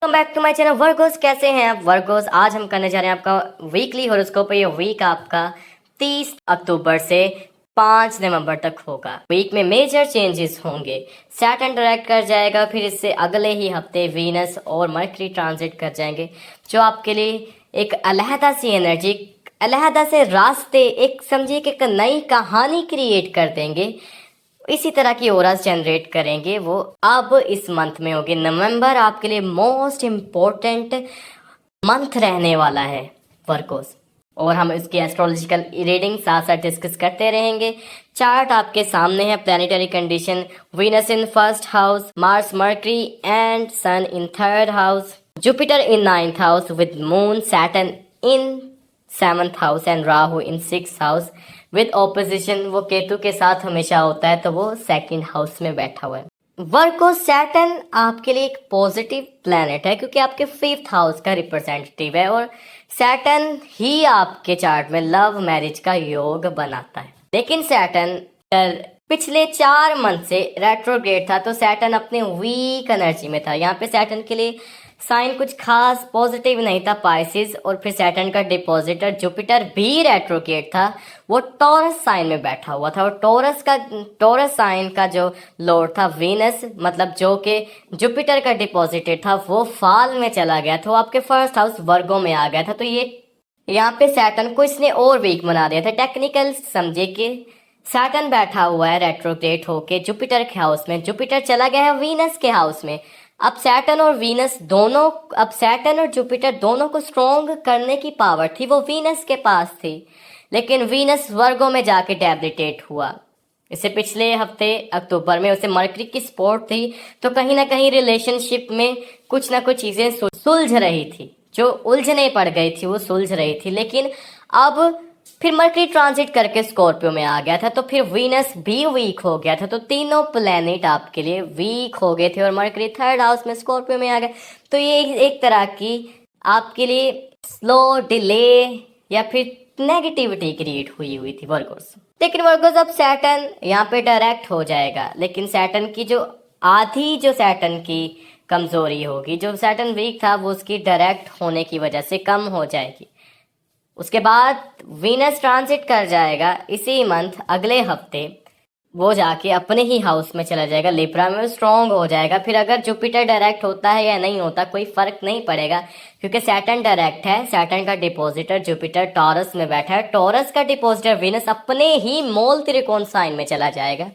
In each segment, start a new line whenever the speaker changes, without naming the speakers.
Welcome back to my channel वर्गोस। कैसे हैं आप वर्गोस? आज हम करने जा रहे हैं आपका वीकली हॉरोस्कोप। ये वीक आपका 30 अक्टूबर से 5 नवंबर तक होगा। वीक में मेजर चेंजेस होंगे। सैटर्न डायरेक्ट कर जाएगा, फिर इससे अगले ही हफ्ते वीनस और मरकरी ट्रांजिट कर जाएंगे, जो आपके लिए एक अलहदा सी एनर्जी, अलहदा से रास्ते, एक समझिए कि एक नई कहानी क्रिएट कर देंगे। इसी तरह की ओरास जनरेट करेंगे। वो अब इस मंथ में होगी। नवंबर आपके लिए मोस्ट इम्पोर्टेंट मंथ रहने वाला है वर्गोस, और हम इसकी एस्ट्रोलॉजिकल रीडिंग साथ साथ डिस्कस करते रहेंगे। चार्ट आपके सामने है। Planetary condition: Venus in first house, Mars Mercury and sun in third house, Jupiter in ninth house with moon Saturn in seventh house and Rahu in six house with opposition. वो केतु के साथ हमेशा होता है, तो वो सेकंड हाउस में बैठा हुआ है। वर्गो सैटर्न आपके लिए एक पॉजिटिव प्लैनेट है, क्योंकि आपके फिफ्थ हाउस का रिप्रेजेंटेटिव है, और सैटर्न ही आपके चार्ट में लव मैरिज का योग बनाता है। लेकिन सैटर्न पिछले 4 मंथ से रेट्रोग्रेड था, तो सैटर्न अपने वीक एनर्जी में था। यहाँ पे सैटर्न के लिए साइन कुछ खास पॉजिटिव नहीं था, पाइसिस। और फिर सैटर्न का डिपॉजिटर जुपिटर भी रेट्रोग्रेड था, वो टॉरस साइन में बैठा हुआ था। और टॉरस साइन का जो लॉर्ड था वीनस, मतलब जो कि जुपिटर का डिपॉजिटर था, वो फाल में चला गया था, वो आपके फर्स्ट हाउस वर्गो में आ गया था। तो ये यहाँ पे सैटर्न को इसने और वीक बना दिया था। टेक्निकल समझे कि सैटर्न बैठा हुआ है रेट्रोग्रेड होके जुपिटर के हाउस में, जुपिटर चला गया है वीनस के हाउस में। अब सैटर्न और वीनस दोनों, अब सैटर्न और जुपिटर दोनों को स्ट्रॉन्ग करने की पावर थी, वो वीनस के पास थी। लेकिन वीनस वर्गो में जाके डेबिलिटेट हुआ। इससे पिछले हफ्ते अक्टूबर में उसे मरकरी की सपोर्ट थी, तो कहीं ना कहीं रिलेशनशिप में कुछ ना कुछ चीजें सुलझ रही थी, जो उलझने पड़ गई थी वो सुलझ रही थी। लेकिन अब फिर मरकरी ट्रांजिट करके स्कॉर्पियो में आ गया था, तो फिर वीनस भी वीक हो गया था। तो तीनों प्लैनेट आपके लिए वीक हो गए थे, और मरकरी थर्ड हाउस में स्कॉर्पियो में आ गया। तो ये एक तरह की आपके लिए स्लो डिले या फिर नेगेटिविटी क्रिएट हुई थी वर्गोस। लेकिन वर्गोस अब सैटर्न यहाँ पे डायरेक्ट हो जाएगा, लेकिन सैटर्न की जो सैटर्न की कमजोरी होगी, जो सैटर्न वीक था, वो उसकी डायरेक्ट होने की वजह से कम हो जाएगी। उसके बाद वीनस ट्रांजिट कर जाएगा इसी मंथ, अगले हफ्ते वो जाके अपने ही हाउस में चला जाएगा, लिब्रा में स्ट्रॉन्ग हो जाएगा। फिर अगर जुपिटर डायरेक्ट होता है या नहीं होता कोई फर्क नहीं पड़ेगा, क्योंकि सैटर्न डायरेक्ट है। सैटर्न का डिपॉजिटर जुपिटर टॉरस में बैठा है, टॉरस का डिपॉजिटर वीनस अपने ही मूल त्रिकोण साइन में चला जाएगा,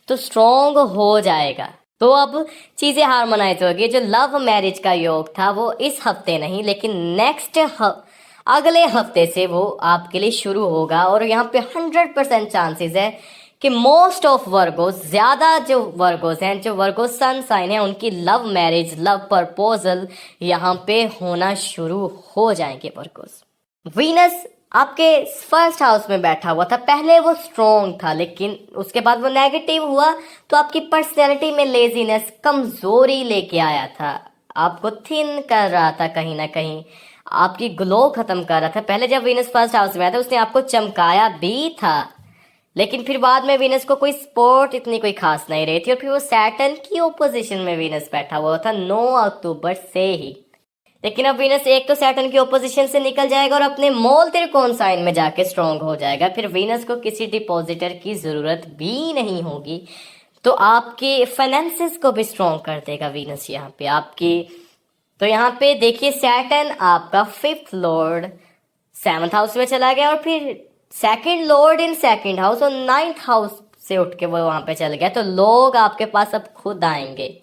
तो स्ट्रॉन्ग हो जाएगा। तो अब चीजें हार्मोनाइज होगी। जो लव मैरिज का योग था वो इस हफ्ते नहीं, लेकिन नेक्स्ट अगले हफ्ते से वो आपके लिए शुरू होगा। और यहाँ पे 100% चांसेस है कि मोस्ट ऑफ वर्गोस, ज्यादा जो वर्गोस हैं, जो वर्गोस सन साइन है, उनकी लव मैरिज, लव प्रपोजल यहाँ पे होना शुरू हो जाएंगे वर्गोस। वीनस आपके फर्स्ट हाउस में बैठा हुआ था, पहले वो स्ट्रॉन्ग था, लेकिन उसके बाद वो नेगेटिव हुआ, तो आपकी पर्सनैलिटी में लेजीनेस, कमजोरी लेके आया था, आपको थिन कर रहा था, कहीं ना कहीं आपकी ग्लो खत्म कर रहा था। पहले जब वीनस फर्स्ट हाउस में आया था, उसने आपको चमकाया भी था, लेकिन फिर बाद में वीनस को कोई सपोर्ट इतनी कोई खास नहीं रही थी, और फिर वो सैटर्न की ओपोजिशन में वीनस बैठा हुआ था 9 अक्टूबर से ही। लेकिन अब वीनस एक तो सैटर्न की ओपोजिशन से निकल जाएगा और अपने मूल त्रिकोण साइन में जाके स्ट्रॉन्ग हो जाएगा। फिर वीनस को किसी डिपॉजिटर की जरूरत भी नहीं होगी, तो आपके फाइनेंसेस को भी स्ट्रॉन्ग कर देगा वीनस यहाँ पे आपकी। तो यहाँ पे देखिए, सैटर्न आपका फिफ्थ लॉर्ड 7th हाउस में चला गया, और फिर second Lord in second house और 9th हाउस से उठ के वो वहां पे चल गया। तो लोग आपके पास अब खुद आएंगे।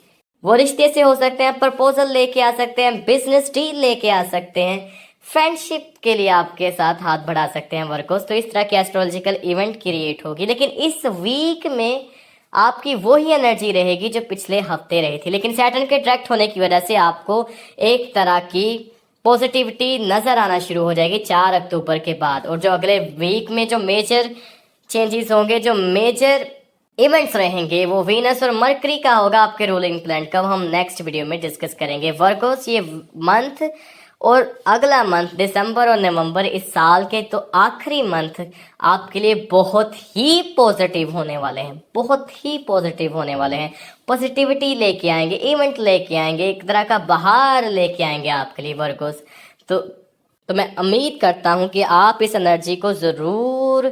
वो रिश्ते से हो सकते हैं, प्रपोजल लेके आ सकते हैं, बिजनेस डील लेके आ सकते हैं, फ्रेंडशिप के लिए आपके साथ हाथ बढ़ा सकते हैं वर्गोस। तो इस तरह की एस्ट्रोलॉजिकल इवेंट क्रिएट होगी। लेकिन इस वीक में आपकी वही एनर्जी रहेगी जो पिछले हफ्ते रही थी, लेकिन सैटर्न के डायरेक्ट होने की वजह से आपको एक तरह की पॉजिटिविटी नजर आना शुरू हो जाएगी 4 अक्टूबर के बाद। और जो अगले वीक में जो मेजर चेंजेस होंगे, जो मेजर इवेंट्स रहेंगे, वो वीनस और मरकरी का होगा आपके रूलिंग प्लैनेट का, वो हम नेक्स्ट वीडियो में डिस्कस करेंगे वर्गोस। ये मंथ और अगला मंथ दिसंबर और नवंबर इस साल के तो आखिरी मंथ आपके लिए बहुत ही पॉजिटिव होने वाले हैं, बहुत ही पॉजिटिव होने वाले हैं। पॉजिटिविटी लेके आएंगे, इवेंट लेके आएंगे, एक तरह का बहार लेके आएंगे आपके लिए वर्गोस। तो मैं उम्मीद करता हूँ कि आप इस एनर्जी को ज़रूर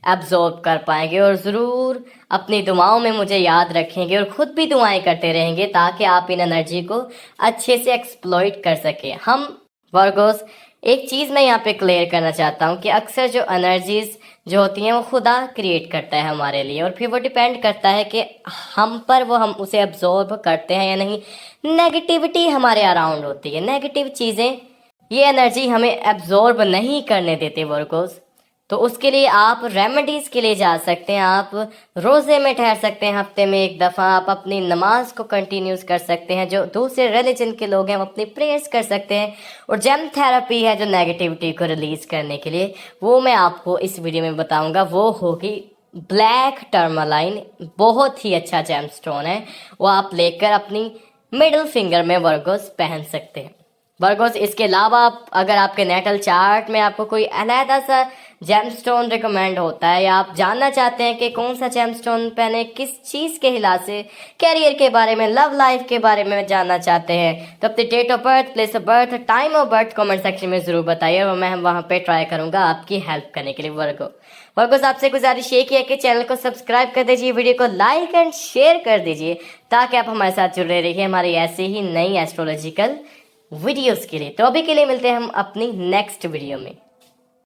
एब्जॉर्ब कर पाएंगे और ज़रूर अपनी दुआओं में मुझे याद रखेंगे और ख़ुद भी दुआएं करते रहेंगे ताकि आप इन एनर्जी को अच्छे से एक्सप्लॉइट कर सकें। हम वर्गोस, एक चीज़ मैं यहाँ पे क्लियर करना चाहता हूँ कि अक्सर जो एनर्जीज जो होती हैं वो खुदा क्रिएट करता है हमारे लिए, और फिर वो डिपेंड करता है कि हम पर वो हम उसे एब्जॉर्ब करते हैं या नहीं। नेगेटिविटी हमारे अराउंड होती है, नेगेटिव चीज़ें ये एनर्जी हमें एब्जॉर्ब नहीं करने देते वर्गोस। तो उसके लिए आप रेमेडीज़ के लिए जा सकते हैं, आप रोज़े में ठहर सकते हैं, हफ्ते में एक दफ़ा आप अपनी नमाज को कंटिन्यूस कर सकते हैं। जो दूसरे रिलीजन के लोग हैं वो अपनी प्रेयर्स कर सकते हैं। और जेम थेरेपी है जो नेगेटिविटी को रिलीज़ करने के लिए, वो मैं आपको इस वीडियो में बताऊंगा। वो होगी ब्लैक टर्मालाइन, बहुत ही अच्छा जेम स्टोन है, वो आप लेकर अपनी मिडिल फिंगर में वर्गोस पहन सकते हैं। वर्गोस, इसके अलावा आप अगर आपके नेटल चार्ट में आपको कोई अलहदा सा जेमस्टोन रिकमेंड होता है या आप जानना चाहते हैं कि कौन सा जेमस्टोन पहने, किस चीज़ के हिसाब से, कैरियर के बारे में, लव लाइफ के बारे में जानना चाहते हैं, तो अपनी date of birth, place of birth, time of birth comment section में ज़रूर बताइए और मैं वहाँ पे ट्राई करूँगा आपकी हेल्प करने के लिए। वर्गोस, आपसे गुजारिश ये की है कि चैनल को सब्सक्राइब कर दीजिए, वीडियो को लाइक एंड शेयर कर दीजिए ताकि आप हमारे साथ जुड़े रहिए हमारी ऐसी ही नई एस्ट्रोलॉजिकल वीडियोस के लिए। तो अभी के लिए मिलते हैं हम अपनी नेक्स्ट वीडियो में।